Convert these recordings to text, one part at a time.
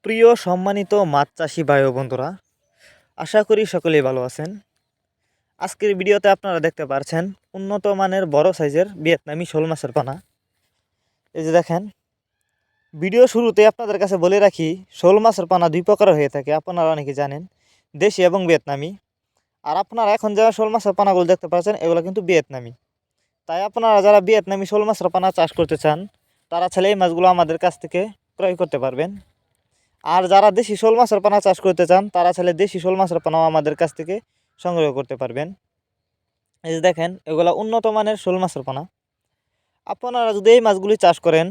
প্রিয় সম্মানিত মাছ চাষি ভাই ও বন্ধুরা, আশা করি সকলেই ভালো আছেন। আজকের ভিডিওতে আপনারা দেখতে পাচ্ছেন উন্নত মানের বড় সাইজের ভিয়েতনামি শোল মাছের পানা। এই যে দেখেন, ভিডিও শুরুতে আপনাদের কাছে বলে রাখি, শোল মাছের পানা দুই প্রকার হয়ে থাকে, আপনারা অনেকে জানেন, দেশি এবং ভিয়েতনামি। আর আপনারা এখন যারা শোল মাছের পানাগুলো দেখতে পাচ্ছেন, এগুলো কিন্তু ভিয়েতনামি। তাই আপনারা যারা ভিয়েতনামি শোল মাছের পানা চাষ করতে চান, তারা চাইলে এই মাছগুলো আমাদের কাছ থেকে ক্রয় করতে পারবেন। আর যারা দেশি শোল মাছের পানা চাষ করতে চান, তারা চাইলে দেশি শোল মাছের পানাও আমাদের কাছ থেকে সংগ্রহ করতে পারবেন। এই যে দেখেন, এগুলো উন্নত মানের শোল মাছের পানা। আপনারা যদি এই মাছগুলি চাষ করেন,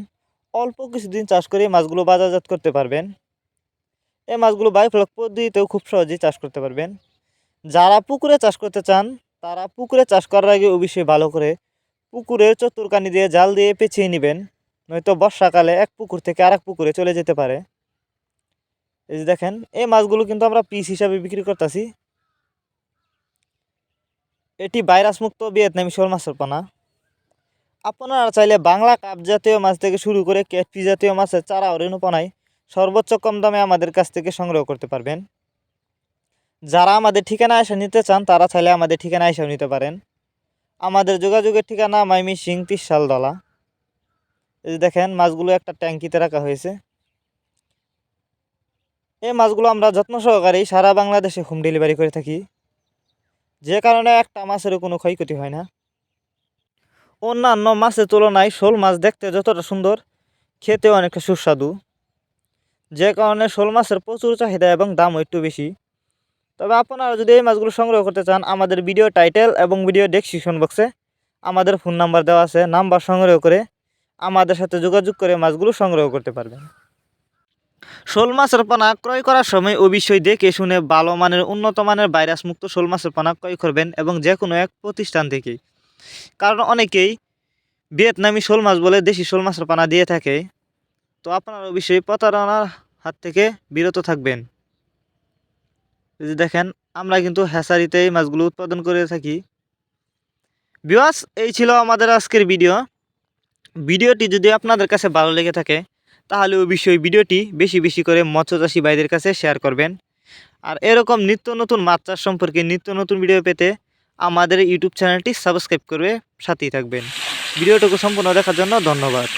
অল্প কিছুদিন চাষ করে মাছগুলো বাজারজাত করতে পারবেন। এই মাছগুলো বায়োফ্লক পদ্ধতিতেও খুব সহজেই চাষ করতে পারবেন। যারা পুকুরে চাষ করতে চান, তারা পুকুরে চাষ করার আগে অবশ্যই ভালো করে পুকুরের চতুর্কানি দিয়ে জাল দিয়ে পেঁচিয়ে নেবেন, নয়তো বর্ষাকালে এক পুকুর থেকে আরেক পুকুরে চলে যেতে পারে। এই যে দেখেন, এই মাছগুলো কিন্তু আমরা পিস হিসাবে বিক্রি করতেছি। এটি ভাইরাস মুক্ত ভিয়েতনামি শোল মাছের পানা। আপনারা চাইলে বাংলা কাপ জাতীয় মাছ থেকে শুরু করে ক্যাটফি জাতীয় মাছের চারা ও রেণুপানায় সর্বোচ্চ কম দামে আমাদের কাছ থেকে সংগ্রহ করতে পারবেন। যারা আমাদের ঠিকানা এসে নিতে চান, তারা চাইলে আমাদের ঠিকানা এসেও নিতে পারেন। আমাদের যোগাযোগের ঠিকানা ময়মনসিংহ 30 শালডলা। এই যে দেখেন, মাছগুলো একটা ট্যাঙ্কিতে রাখা হয়েছে। এই মাছগুলো আমরা যত্ন সহকারে সারা বাংলাদেশে হোম ডেলিভারি করে থাকি, যে কারণে একটা মাছেরও কোনো ক্ষয়ক্ষতি হয় না। অন্যান্য মাছের তুলনায় শোল মাছ দেখতে যতটা সুন্দর, খেতেও অনেকটা সুস্বাদু, যে কারণে শোল মাছের প্রচুর চাহিদা এবং দামও একটু বেশি। তবে আপনারা যদি এই মাছগুলো সংগ্রহ করতে চান, আমাদের ভিডিও টাইটেল এবং ভিডিও ডেসক্রিপশন বক্সে আমাদের ফোন নাম্বার দেওয়া আছে, নাম্বার সংগ্রহ করে আমাদের সাথে যোগাযোগ করে মাছগুলো সংগ্রহ করতে পারবেন। শোল মাছের পানা ক্রয় করার সময় অবশ্যই দেখে শুনে ভালো মানের উন্নত মানের ভাইরাস মুক্ত শোল মাছের পানা ক্রয় করবেন, এবং যে কোনো এক প্রতিষ্ঠান থেকেই। কারণ অনেকেই ভিয়েতনামি শোল মাছ বলে দেশি শোল মাছের পানা দিয়ে থাকে, তো আপনারা অবশ্যই প্রতারণার হাত থেকে বিরত থাকবেন। এই যে দেখেন, আমরা কিন্তু হ্যাচারিতে এই মাছগুলো উৎপাদন করে থাকি। ভিউয়ার্স, এই ছিল আমাদের আজকের ভিডিওটি যদি আপনাদের কাছে ভালো লেগে থাকে, তাহলে অবশ্যই ভিডিওটি বেশি বেশি করে মৎস্যচাষী ভাইদের কাছে শেয়ার করবেন। আর এরকম নিত্য নতুন মাছ চাষ সম্পর্কে নিত্য নতুন ভিডিও পেতে আমাদের ইউটিউব চ্যানেলটি সাবস্ক্রাইব করে সাথেই থাকবেন। ভিডিওটুকু সম্পূর্ণ দেখার জন্য ধন্যবাদ।